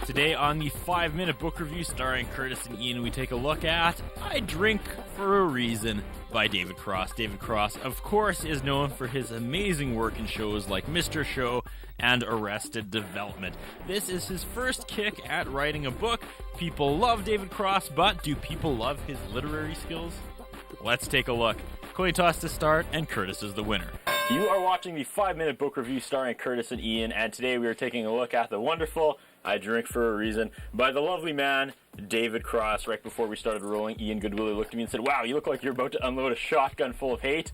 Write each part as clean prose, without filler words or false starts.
Today on the 5-Minute Book Review starring Curtis and Ian, we take a look at I Drink for a Reason by David Cross. David Cross, of course, is known for his amazing work in shows like Mr. Show and Arrested Development. This is his first kick at writing a book. People love David Cross, but do people love his literary skills? Let's take a look. Coin toss to start, and Curtis is the winner. You are watching the 5-Minute Book Review starring Curtis and Ian, and today we are taking a look at the wonderful I Drink for a Reason by the lovely man, David Cross. Right before we started rolling, Ian Goodwillie looked at me and said, "Wow, you look like you're about to unload a shotgun full of hate."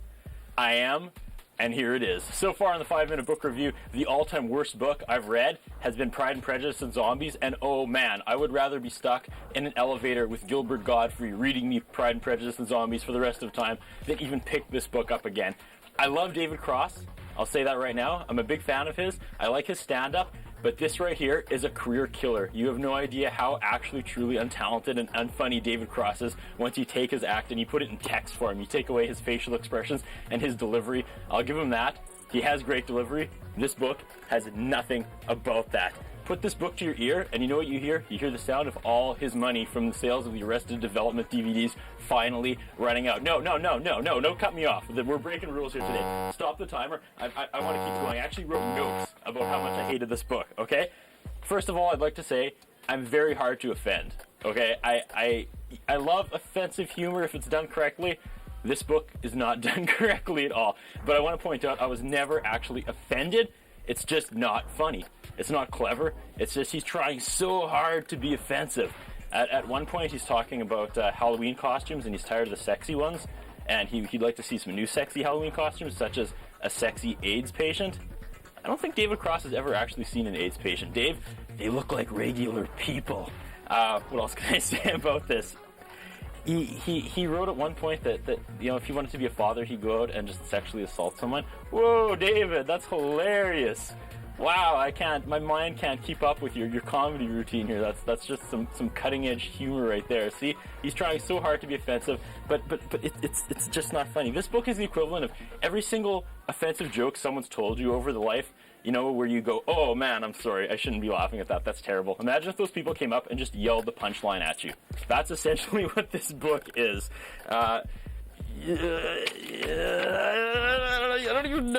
I am, and here it is. So far in the 5-Minute Book Review, the all-time worst book I've read has been Pride and Prejudice and Zombies, and oh man, I would rather be stuck in an elevator with Gilbert Gottfried reading me Pride and Prejudice and Zombies for the rest of the time than even pick this book up again. I love David Cross. I'll say that right now. I'm a big fan of his. I like his stand-up, but this right here is a career killer. You have no idea how actually truly untalented and unfunny David Cross is once you take his act and you put it in text form. You take away his facial expressions and his delivery. I'll give him that. He has great delivery. This book has nothing about that. Put this book to your ear, and you know what you hear? You hear the sound of all his money from the sales of the Arrested Development DVDs finally running out. No, don't cut me off. We're breaking rules here today. Stop the timer. I want to keep going. I actually wrote notes about how much I hated this book, okay? First of all, I'd like to say I'm very hard to offend, okay? I love offensive humor if it's done correctly. This book is not done correctly at all. But I want to point out I was never actually offended. It's just not funny. It's not clever. It's just he's trying so hard to be offensive. At one point, he's talking about Halloween costumes, and he's tired of the sexy ones. And he'd like to see some new sexy Halloween costumes, such as a sexy AIDS patient. I don't think David Cross has ever actually seen an AIDS patient. Dave, they look like regular people. What else can I say about this? He wrote at one point that you know, if he wanted to be a father, he'd go out and just sexually assault someone. Whoa, David, that's hilarious. Wow, my mind can't keep up with your comedy routine here. That's just some cutting edge humor right there. See, he's trying so hard to be offensive, but it's just not funny. This book is the equivalent of every single offensive joke someone's told you over the life, you know, where you go, "Oh man, I'm sorry, I shouldn't be laughing at that. That's terrible." Imagine if those people came up and just yelled the punchline at you. That's essentially what this book is. I don't even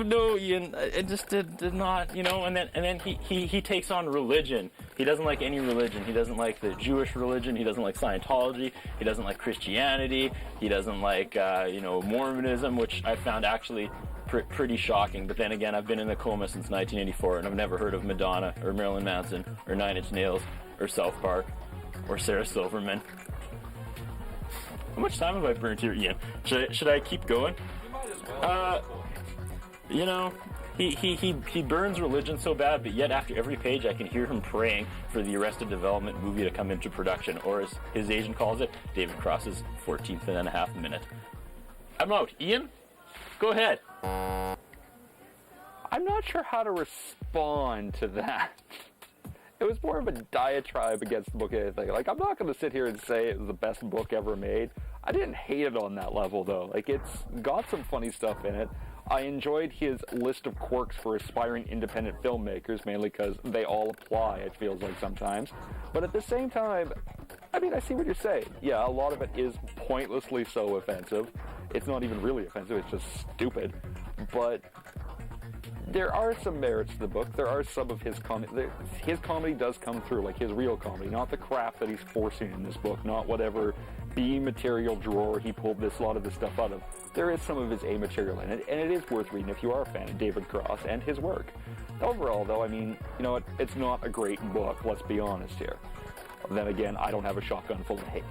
know, Ian. It just did not, you know. And then he takes on religion. He doesn't like any religion. He doesn't like the Jewish religion. He doesn't like Scientology. He doesn't like Christianity. He doesn't like Mormonism, which I found actually pretty shocking. But then again, I've been in a coma since 1984, and I've never heard of Madonna or Marilyn Manson or Nine Inch Nails or South Park or Sarah Silverman. How much time have I burned here, Ian? Should I keep going? You might as well. You know, he burns religion so bad, but yet after every page I can hear him praying for the Arrested Development movie to come into production, or as his agent calls it, David Cross's 14th and a half minute. I'm out. Ian, go ahead. I'm not sure how to respond to that. It was more of a diatribe against the book than anything. Like, I'm not going to sit here and say it was the best book ever made. I didn't hate it on that level, though. Like, it's got some funny stuff in it. I enjoyed his list of quirks for aspiring independent filmmakers, mainly because they all apply, it feels like sometimes. But at the same time, I mean, I see what you're saying. Yeah, a lot of it is pointlessly so offensive. It's not even really offensive, it's just stupid. But there are some merits to the book. There are some of his comedy. His comedy does come through, like his real comedy, not the crap that he's forcing in this book, not whatever B material drawer he pulled a lot of this stuff out of. There is some of his A material in it, and it is worth reading if you are a fan of David Cross and his work. Overall, though, I mean, you know what? It's not a great book, let's be honest here. Then again, I don't have a shotgun full of hate.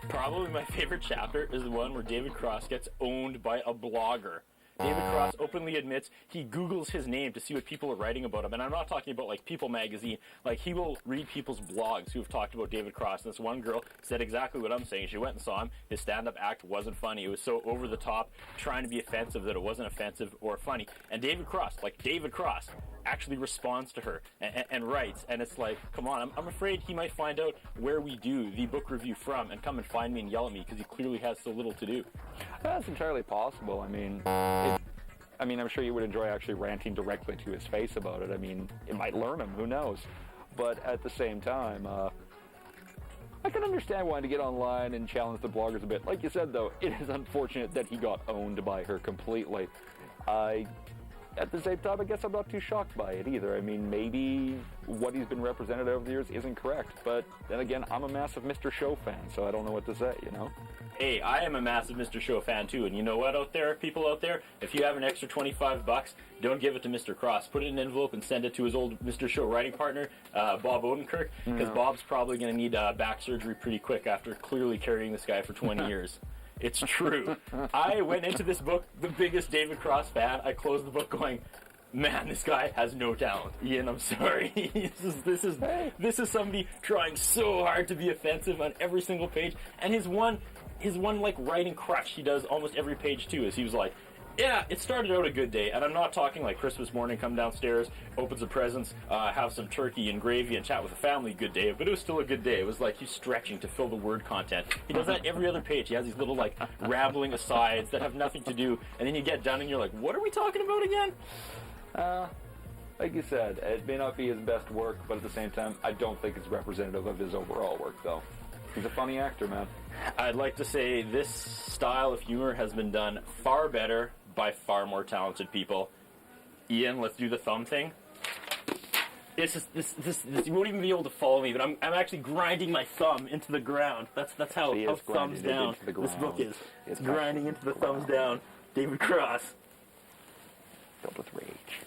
Probably my favorite chapter is the one where David Cross gets owned by a blogger. David Cross openly admits he Googles his name to see what people are writing about him. And I'm not talking about, like, People magazine. Like, he will read people's blogs who have talked about David Cross. And this one girl said exactly what I'm saying. She went and saw him. His stand-up act wasn't funny. It was so over the top, trying to be offensive that it wasn't offensive or funny. And David Cross, actually responds to her and writes. And it's like, come on, I'm afraid he might find out where we do the book review from and come and find me and yell at me because he clearly has so little to do. That's entirely possible. I mean, I'm sure you would enjoy actually ranting directly to his face about it. I mean, it might learn him. Who knows? but at the same time, I can understand wanting to get online and challenge the bloggers a bit. Like you said, though, it is unfortunate that he got owned by her completely. At the same time, I guess I'm not too shocked by it either. I mean, maybe what he's been represented over the years isn't correct, but then again, I'm a massive Mr. Show fan, so I don't know what to say, you know? Hey, I am a massive Mr. Show fan too, and you know what out there, people out there? If you have an extra $25, don't give it to Mr. Cross. Put it in an envelope and send it to his old Mr. Show writing partner, Bob Odenkirk, because Bob's probably going to need back surgery pretty quick after clearly carrying this guy for 20 years. It's true. I went into this book the biggest David Cross fan. I closed the book going, man, this guy has no talent. Ian, I'm sorry. This is somebody trying so hard to be offensive on every single page. And his one like writing crutch he does almost every page too is he was like, yeah, it started out a good day, and I'm not talking like Christmas morning, come downstairs, opens the presents, have some turkey and gravy and chat with the family, good day, but it was still a good day. It was like he's stretching to fill the word content. He does that every other page. He has these little like rambling asides that have nothing to do, and then you get done and you're like, what are we talking about again? Like you said, it may not be his best work, but at the same time, I don't think it's representative of his overall work, though. He's a funny actor, man. I'd like to say this style of humor has been done far better by far more talented people. Ian, let's do the thumb thing. This you won't even be able to follow me, but I'm actually grinding my thumb into the ground. That's how thumbs down this book is. It's grinding into the thumbs down. David Cross. Filled with rage.